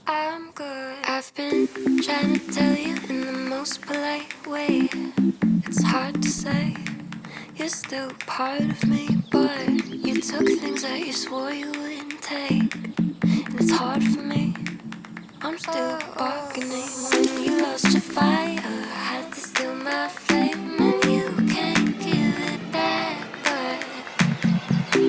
I'm good. I've been trying to tell you in the most polite way. It's hard to say. You're still part of me, but you took things that you swore you wouldn't take. And it's hard for me. I'm still bargaining. When you lost your fire, I had to steal my flame. And you can't give it back, but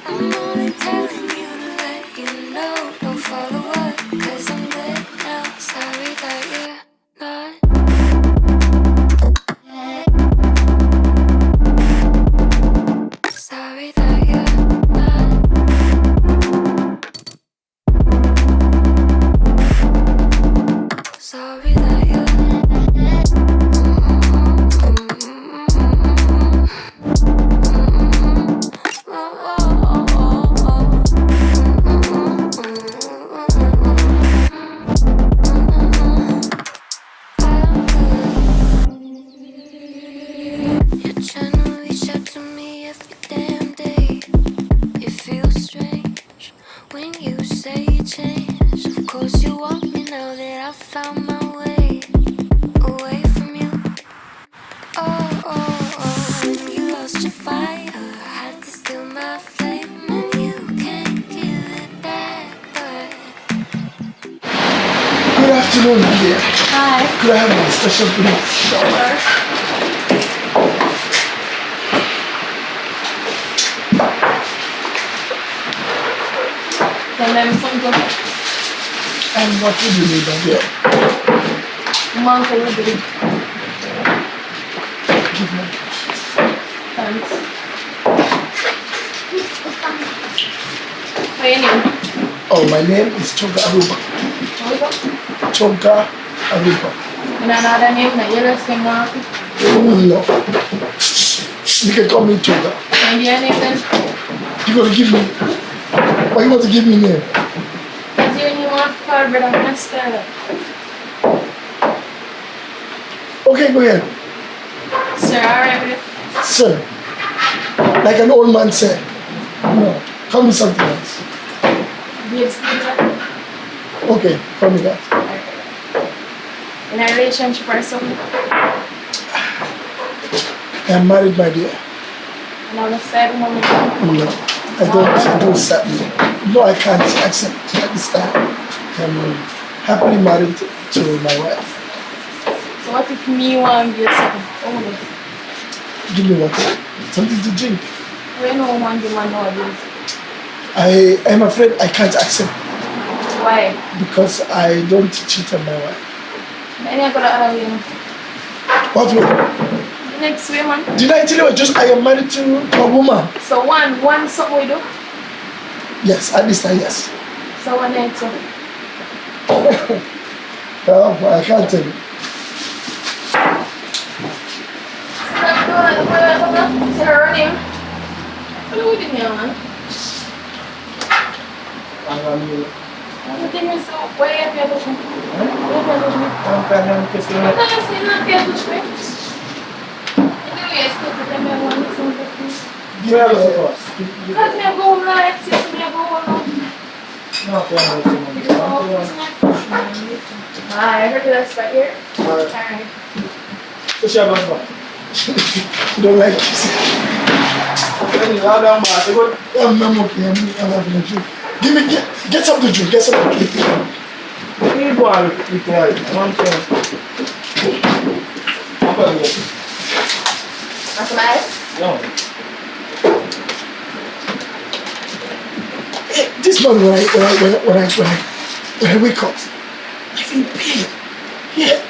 I'm only telling you to let you know. Don't follow up, 'cause I'm good now. Sorry that you're not. Sorry that you're not. Sorry that you're You're trying to reach out to me every damn day. It feels strange when you say you changed. Of course you want me now that I found my way away from you. When you lost your fire, I had to steal my flame. And you can't give it back, but Good afternoon, dear. Hi. Could I have my special please? Sure. Then something. And what would you need, my dear? Mango will do. Give me. Thanks. What's your name? Oh, my name is Choga Aruba. Choga Aruba. And another name that you're listening to? No. You can call me Choga. And your name then? You're going to give me. Why you want to give me name? Because you want to call brother Master. Okay, go ahead. Sir, alright with it? Sir. Like an old man said. No. Call me something else. Babes, Okay, call me that. in a relationship or something? I'm married, my dear. And I was sad woman. No. I don't do sadly. No, I can't accept at this time. I'm happily married to my wife. So what if me want to get something? Oh, Give me what? Something to drink. we know woman give man nowadays. I am afraid I can't accept Why? because I don't cheat on my wife. Then you got the other way. What way? The next way, man. Did I tell you I am married to a woman? So one something we do. Yes, at least yes. So one night so. Oh, I can't tell you. So her running. What are you doing here, man? The thing is, why you have to touch me? Why you have to touch me? I'm trying to kiss you. No, you say not to touch me. Anyway, it's good to tell me I want to listen to this. Give me a little first. Because me go home now, it's just me go home now. No, I I heard that's right here. Alright. don't like kissing. I'm okay. I'm having a drink. Get some to drink. Get some to drink. That's nice. This morning when I wake up, I feel pain. Yeah.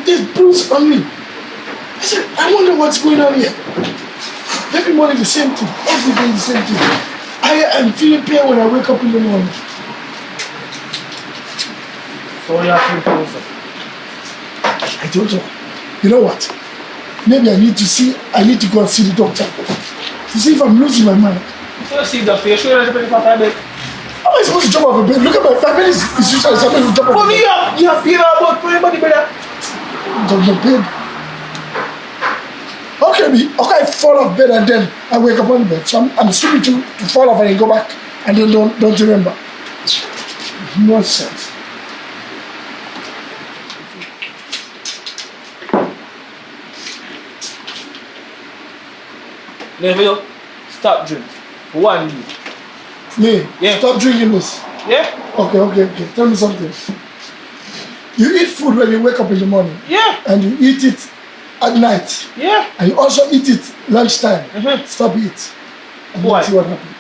There's bruise on me. I said, I wonder what's going on here. Every morning the same thing. Every day the same thing. I am feeling pain when I wake up in the morning. So you have to do something. I don't know. You know what? Maybe I need to go and see the doctor to see if I'm losing my mind. So see the doctor, you sure you're pretty fat, I bet. Oh, I supposed to jump off a bed? Look at my family is supposed to jump off For a me, bed. you have paid about for everybody, brother. Jump off bed. Okay, okay, I fall off bed and then I wake up on the bed. So I'm stupid to fall off and then go back and then don't remember. Nonsense. Never stop drinking. For 1 day. Me? Yeah. Stop drinking this. Yeah? Okay. Tell me something. You eat food when you wake up in the morning. Yeah. And you eat it at night. Yeah. And you also eat it lunchtime. Mm-hmm. Stop it. And Why? let's see what happens.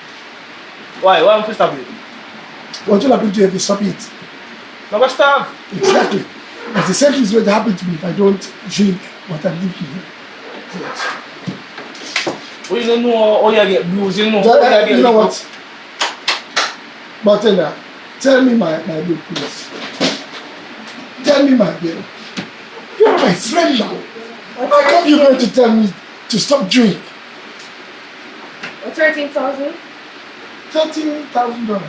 Why? Why am I stop it? What will happen to you if you stop it? I'm going to starve. Exactly. It's the same thing is going to happen to me if I don't drink what I'm drinking here. Yes. Well, you don't know how you get blues, you know. You know what? Bartender, tell me my bill, please. Tell me my bill. You're my friend now. How come you're going to tell me to stop drinking? $13,000. $13,000.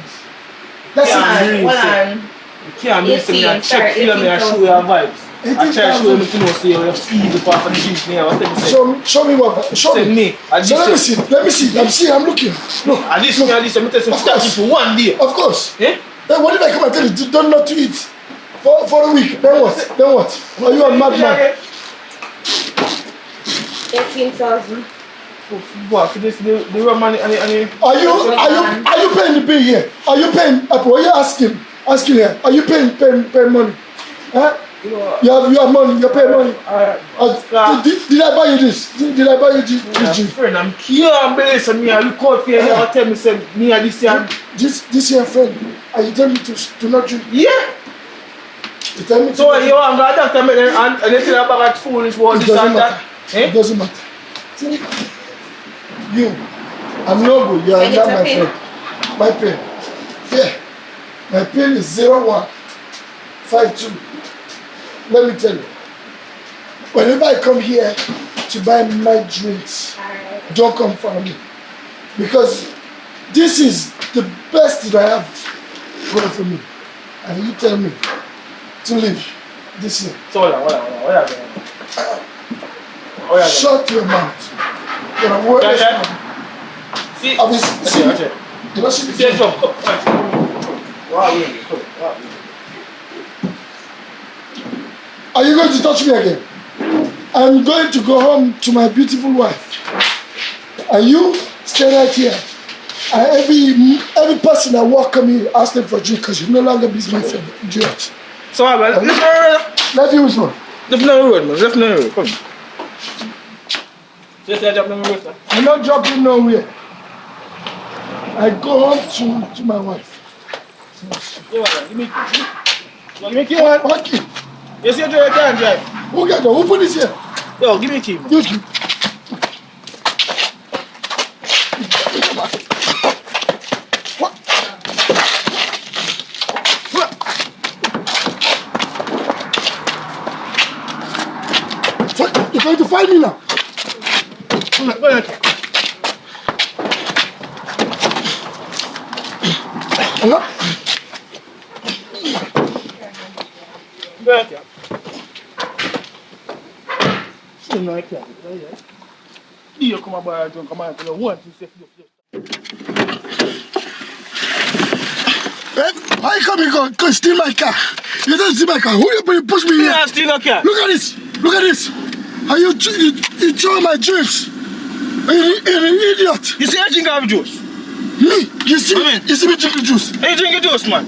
That's Yeah. it. Hold on. You can't miss me and check start film me and show your vibes. I try to show you to know, say you feel the part of the drink now. What you say? Show me what. Show Say me. me. So let me see. I'm looking. Look. At least me, let me tell you, start it for 1 day. Of course. Eh? Then what if I come and tell you don't not to eat for a week? Then what? Are you a madman? 18,000. What? For this, the rum and the... Are you paying the bill here? Are you paying? What are you asking? Asking here. Are you paying money? Huh? You know, You have money. You pay money. Alright. Did I buy you this? Did I buy you this drink? Friend, I'm here and blessed me. I look out for you and tell me, say, me and this year. This your friend. And you tell me to not drink. Yeah. You tell me to So you want to go doctor and they tell about that foolish word, this and that. It doesn't matter. See? You. I'm no good. You are Can you not my tap in? friend. My pen. Yeah. My pen is 0152. Let me tell you. Whenever I come here to buy my drinks, Alright. don't come for me. Because this is the best that I have going for me. And you tell me to leave this year. So hold on. Shut your mouth. You're a wordless man. See, You don't see see a me? job. Wow, really? Are you going to touch me again? I'm going to go home to my beautiful wife. And you stay right here. And every person that walk come here ask them for a drink because you no longer be my friend. Idiot. So, man, Let you which one? left on the road, man. Left on the road. Come. Just drop on the road, sir. I'm not dropping nowhere. I go home to my wife. Yeah, man. Give me key, man. What key? You see, you can't drive. Who got that? Who put this here? Yo, give me key, man. You key. What? You're going to find me now. Go ahead. Hello? Go ahead. No, I can't. You come about and come out. You want to say Why you come here go steal my car? You don't steal my car. Who you push me here? Yeah, still not care. Look at this. Look at this. Are you throw my drinks? You're an idiot. You see, I drink have juice. Me? You see me drinking juice? Hey, you drink juice, man.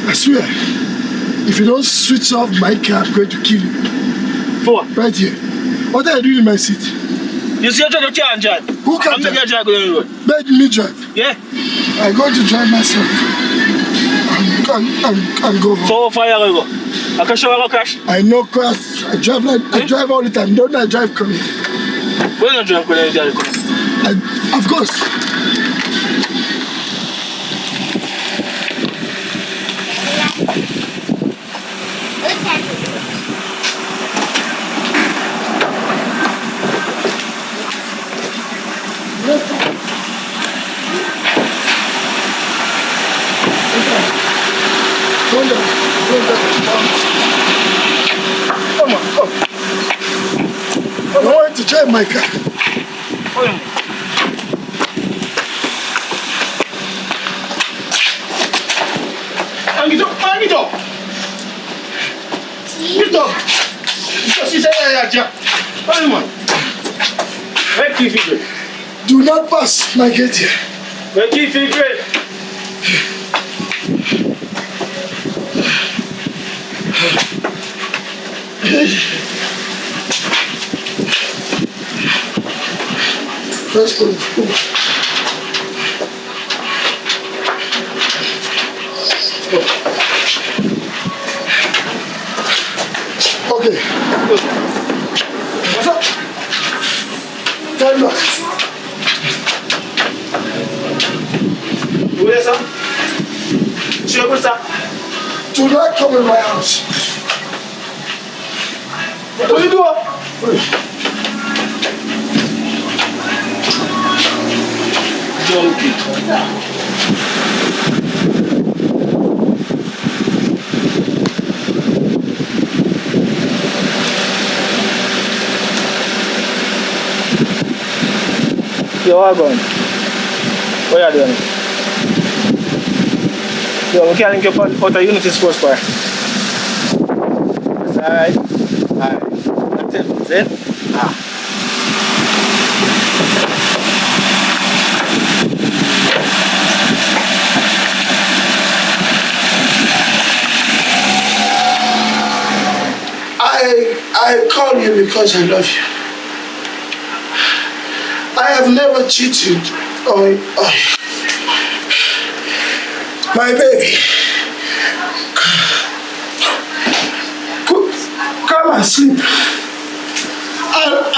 I swear, if you don't switch off my car, I'm going to kill you. For what? Right here. What are you doing in my seat? You see, I can't drive. Who can't I'm not drive? going to drive on the road. Let me drive. Yeah? I'm going to drive myself. And go home. So how far you go? I can show you a crash. I know cars. I drive all the time. Don't I drive coming? When you drive, when you drive. Of course. Come on, come. I want to drive my car. Get up. Get up. She said, yeah, Jack. Come on. Where K.E.V? Do not pass my gate here. Where K.E.V? First one. Okay. What's up? Turn back. Who is that? Sure, what's that? Do not come in my house. What are you doing? Donkey. Yo, how going? What are you doing? Yo, we can't link up out of Unity Sports Bar. That's alright. Alright. That's it. That's it? I call you because I love you. I have never cheated on my baby. Come and sleep.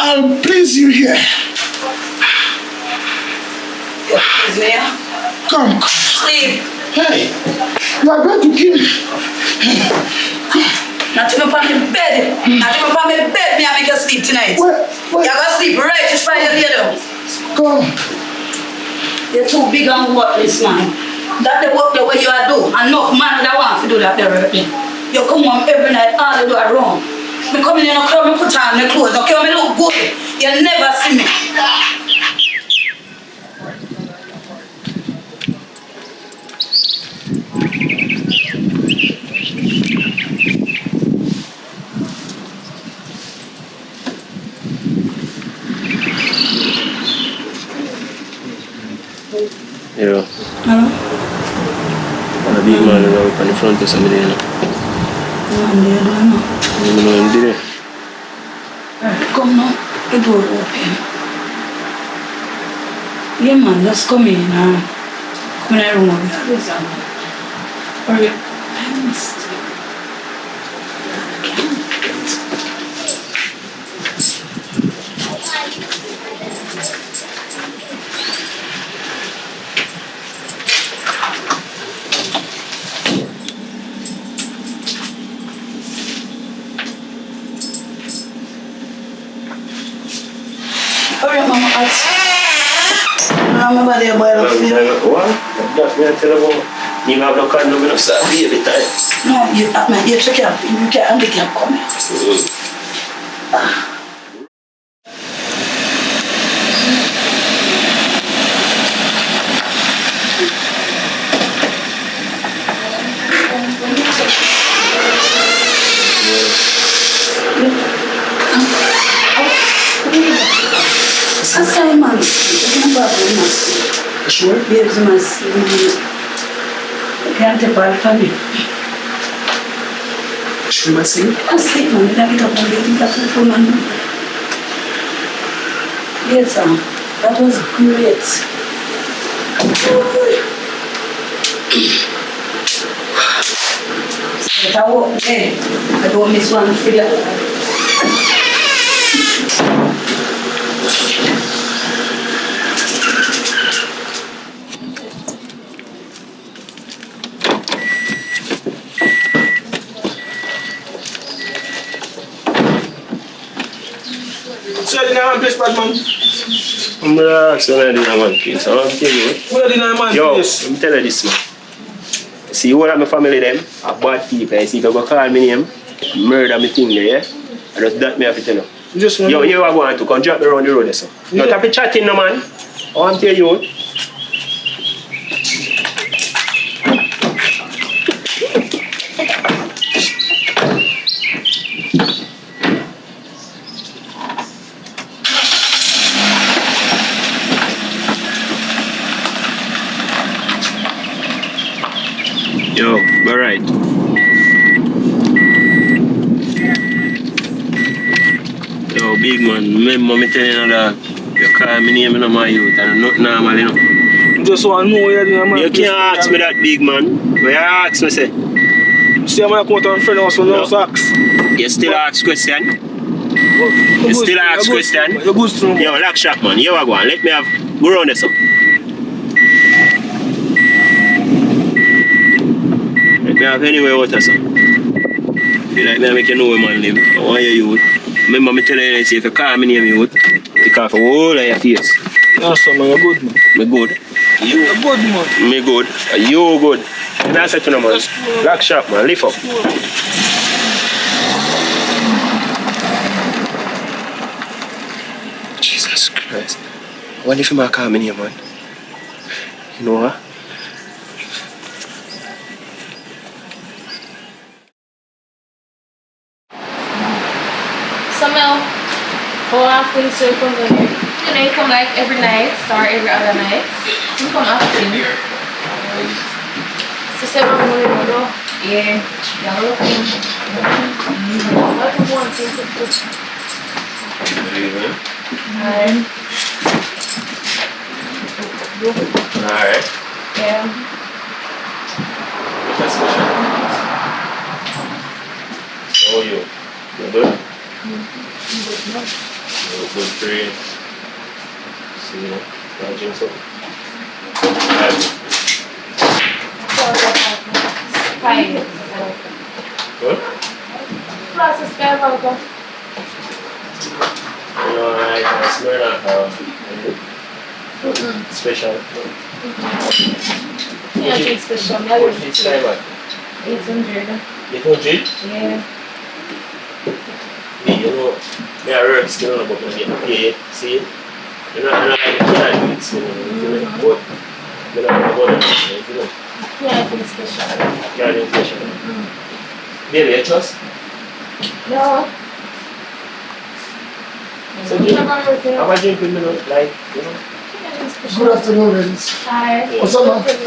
I'll please you here. Come. Sleep. Hey, you are going to kill me. Not even on my bed. Not even on my bed. Me, I make you sleep tonight. Where? You're gonna sleep right just by your bed. Come. You're too big and worthless, man. That the work the way you are do. Enough man that want to do that there already. You come home every night, all you do are wrong. Me come in a club, me put on my clothes, okay? Me look good. You never see me. Yeah. Hello? A big man up on the front of somebody, you know. You know him, did he? Come now, the door open. Yeah man, just come in and come in the room of your hurry up. I missed you. Hurry up, Mama. Mama, they boil up for you. What? That's me, I tell you about. You have no condom, you know, start baby time. No, you check it out. You can't handicap come here. Simon, Sure? yes, mas can't take part of me. Should I sing? I sleep, man. I get up and get up for man. Yes, that was great. But I walk there. I don't miss one figure. So you didn't have a place, bad man? I'm going to ask you when I didn't have one place. I want to tell you. Where didn't have a man Yo, place? let me tell you this, man. see all of my family them are bad people. I see if you go call me name, murder me thing there, yeah? And just that me have to tell you. Just Yo, you are going to come drop me around the road there, so. Yeah. Don't have to chatting no man. I want to tell you. Yo, alright. Yo, big man, remember me telling you that you call me name in my youth and not normal, you know. Just want to know what you're doing, man. You can't ask me that, big man. But you ask me, say. See, I'm going to come to a friend house for no socks. You still ask question? You still ask question? You're good to know. Yo, lock shop, man. You are going. Let me have go round this up. Let me have anywhere out there, sir. Feel like me make you know where man live. I want you youth. Remember me telling you, say if you call me name youth, take off a whole of your face. Yeah, so man, you're good, man. Me good. You're good, man. Me good. You good. That's it, man. Lock shop, man. Lift up. Jesus Christ. What if you call me name, man? You know what? So Mel, how often do you come here? You know, you come like every night or every other night. You come often. So 7 morning, no? Yeah. You're looking. What do you want to do? Alright. Alright. Yeah. That's special. So you good? Good trade. See you. Drink something. Fine. Good? Plus, it's fair, welcome. You know, I smell like special. Yeah, it's special. What is this time at? 800. 800? Yeah. You know, me I work still about me getting paid, see? You know, I can't do it still, you know, but I don't know about it, you know. Yeah, it's special. Can't do it special. Baby, you trust? No. So how much drink with me, like, you know? Good afternoon, ladies. Hi. What's up, man? Good.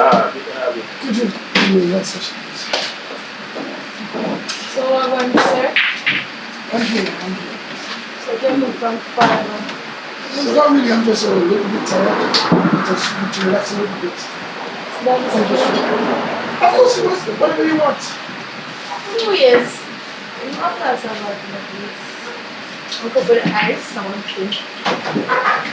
Could you give me that session, please? So what one, sir? Thank you. So get me from 5. It's not really, I'm just a little bit tired. Just need to relax a little bit. That's Thank you. Of course, you must. Whatever you want. Who is? Not that's about this. I'll go for the ice, something.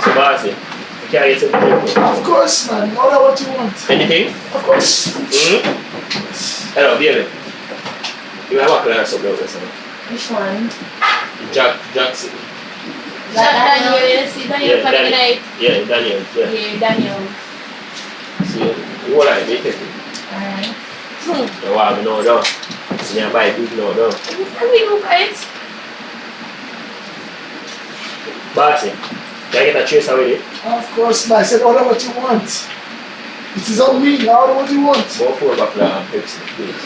So, Marcy, you can't get some drink. Of course, man. Order what you want. Anything? Of course. Hello, baby. You have a class of those, huh? Which one? Jackson. Daniel, see Daniel for the night. Yeah, Daniel. Yeah. Yeah, Daniel. See, you want to make it? Alright. You want to know, though? See, you buy big now, though. Can we look at it? Bossy, can I get a trace already? Of course, man. I said order what you want. It is on me. Now order what you want. Go for back and Pepsi, please.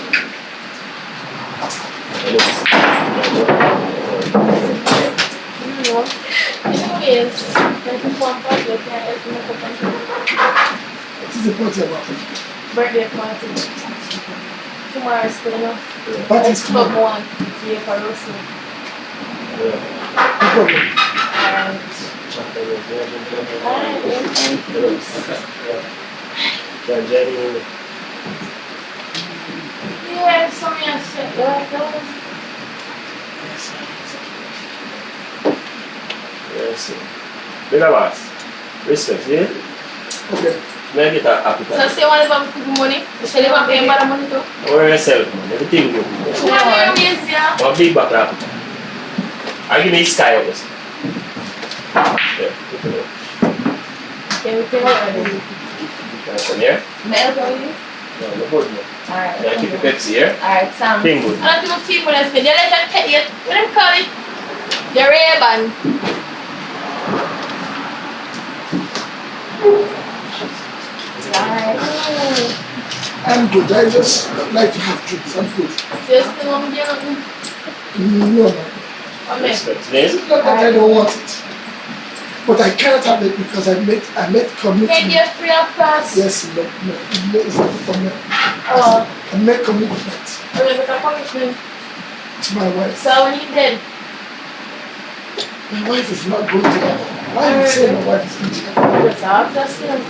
No. Anyways, like you want to get What is the party about? birthday party. Tomorrow is still enough. Party is Club tomorrow. 1. Yeah, for roasting. No problem. Yeah, some of shit like those. Yes. Big boss. Respect, yeah? Okay. May I get an appetite? So, say one of them money. So, they want to pay more money too. Worry yourself, man. Everything good. Yeah, yeah. One big back appetite. I'll give me sky of this. Yeah, good to know. Can we pay more money? Come here? May I help you? No, no good, man. Alright. Yeah, keep the Pepsi here. Alright, Sam. Thing good. I don't even feel when I spend. You let them take it. What them call it? The Ray-Ban. Alright. I'm good. I just like to have drinks. I'm good. Just the one you know. No. Okay. Today's? It's not that I don't want it. But I can't have it because I made commitment. Can you free of class? Yes, no, it's not for me. Oh. I made commitment Oh, you make a commitment. to my wife. So when you did? My wife is not going to that. Why are you saying my wife is going to that? What's up? That's it.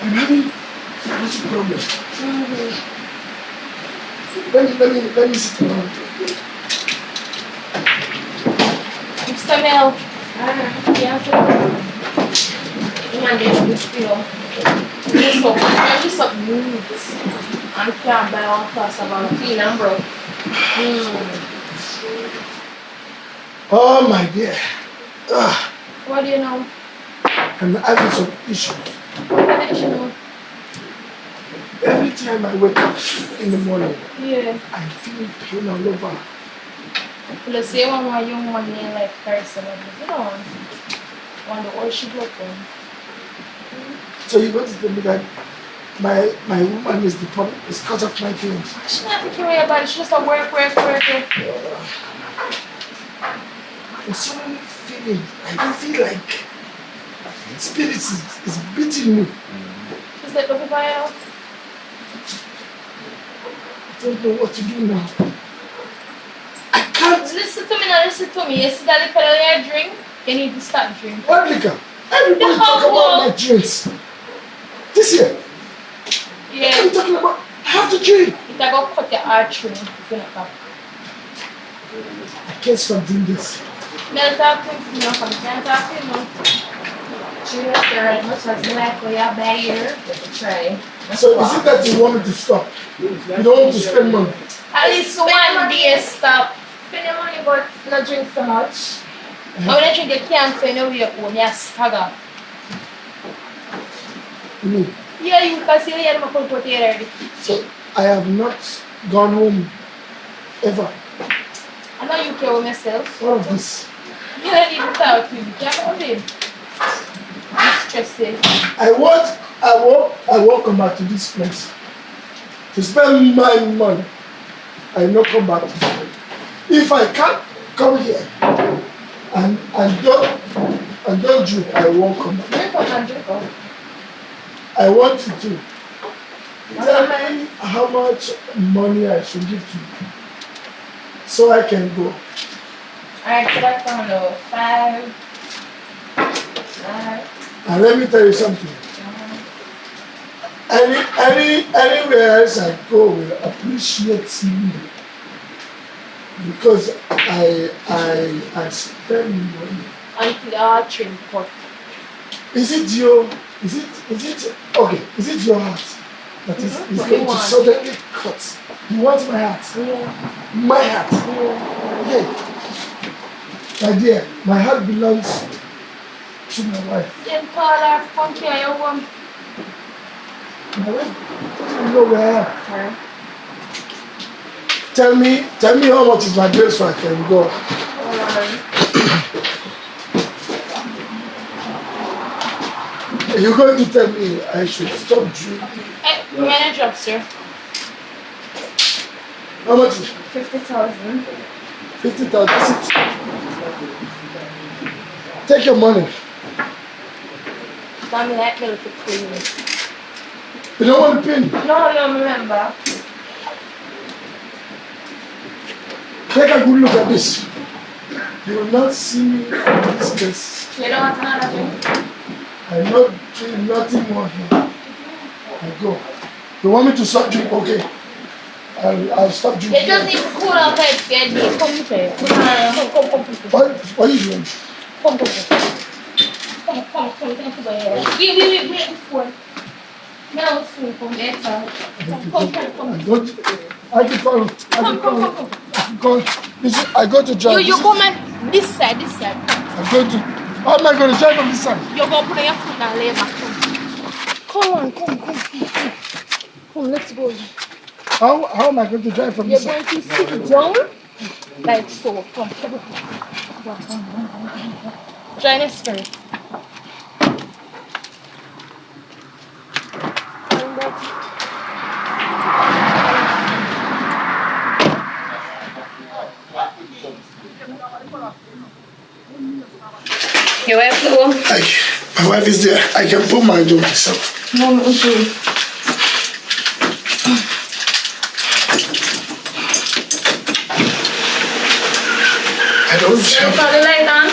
I'm having a little problem. Let me sit around. Mr. Mel. Yeah. Man, this feel. This up moves. I can't buy one plus about a clean and broke. Oh my dear. What do you know? I'm having some issues. What do you know? Every time I wake up in the morning, Yeah. I feel pain all over. Let's say one young man named like person. You know, one the old she broke on. So you want to tell me that my woman is the problem, is cause of my pain? She's not thinking about it. She's just a work. There's so many feelings. I feel like spirit is beating me. She's like, look at I don't know what to do now. I can't. Listen to me now, listen to me. You see that little you drink? You need to stop drinking. What liquor? Everybody talk about my drinks. This year. What are Yeah. you talking about? I have to drink. You can go cut your artery if you're not happy. I can't stop doing this. Mel talk to him, you know, come can't talk to him, no. She was there as much as you like for your bad year, but try. So is it that you want me to stop? You don't want me to spend money? At least one day stop. Spend your money but not drink so much. And when you drink you can't find your way home, you stagger. Me. Yeah, you can see you have to put it already. So I have not gone home ever. I know you care with myself. All of this. You don't need to talk to me. You can't come in. I'm stressed. I won't come back to this place to spend my money. I not come back to it. If I can't come here and don't drink, I won't come back. Drink up and drink up. I want you to tell me how much money I should give to you so I can go. Alright, so that's on the 5. And let me tell you something. Anywhere else I go will appreciate me because I spend money. Until the artery cut. Is it your heart that is What do going you to want? suddenly cut? You want my heart? Yeah. My heart? Yeah. My dear, my heart belongs to my wife. Then call her, come here, you want. My wife doesn't know where I am. Sorry. Tell me how much is my bill so I can go. You're going to tell me I should stop drinking. Hey, manage up, sir. How much is it? 50,000. 50,000. That's it. Take your money. Mommy, that bill for 3 years. You don't want to pay me. No, I don't remember. Take a good look at this. You will not see me in this place. You don't want another drink? I'm not doing nothing more here. I go. You want me to stop drinking? Okay. I'll stop drinking. You just need to cool out head, get me. Come here. Come. What are you doing? Come. Wait. Before. No, soon. Come later. Come. I can call. Listen, I go to job. You come and This side. I'm going to. How am I going to drive from this side? You're going to put on your foot and lay back. Come. Come, let's go. How am I going to drive from You're this side? going to sit down like so. Come. Join the spirit. Your wife go? My wife is there. I can put my door myself. No, okay. I don't have. Turn the light on.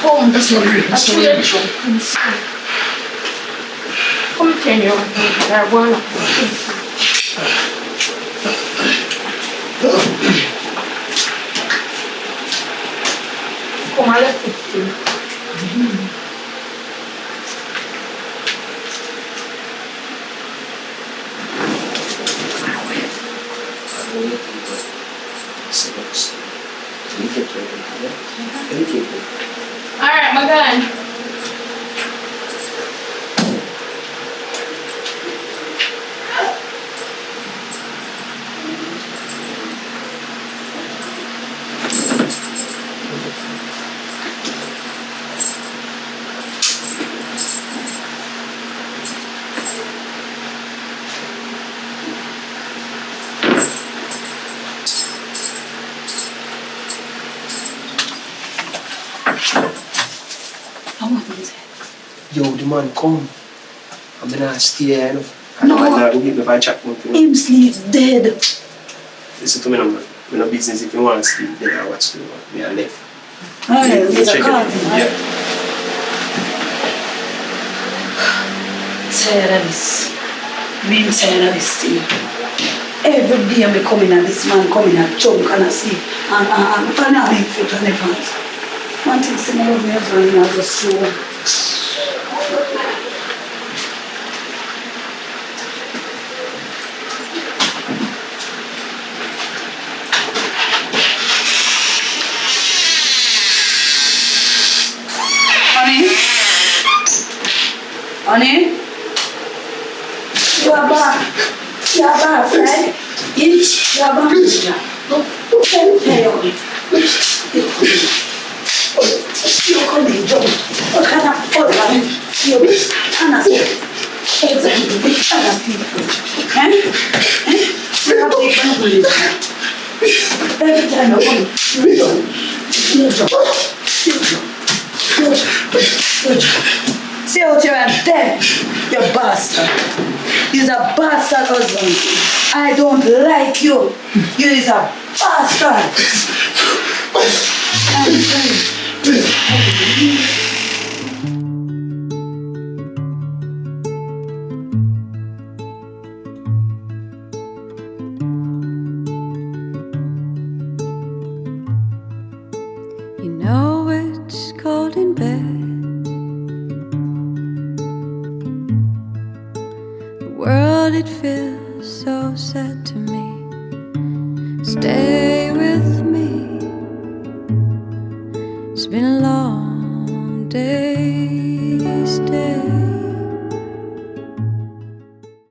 Come. That's not real. That's not real. Come, turn your one. Come on, let's fix it. Alright, my gun. Yo, the man come. I'm gonna stay here, you know. No. I'm not going to give me a chat. Him sleep dead. Listen to me, man. I'm no business if you want to sleep there. I watch you. Me and left. Alright, You there's a check car. it. Yeah. Tired of this. Being tired of this thing. Every day I come in and this man come in and chunk and I sleep. And I big foot on the pants. One thing say I love me husband and I just show. Honey? You are back. You are back, right? You are back. You're coming, Joe. What kind of follow? You're exactly big kind of people. You have big family. Every time you come, you see out here and dead, you bastard. You're a bastard husband. I don't like you. You is a bastard. I'm sorry. You know it's cold in bed. The world, it feels so sad to me. Stay with me. It's been a long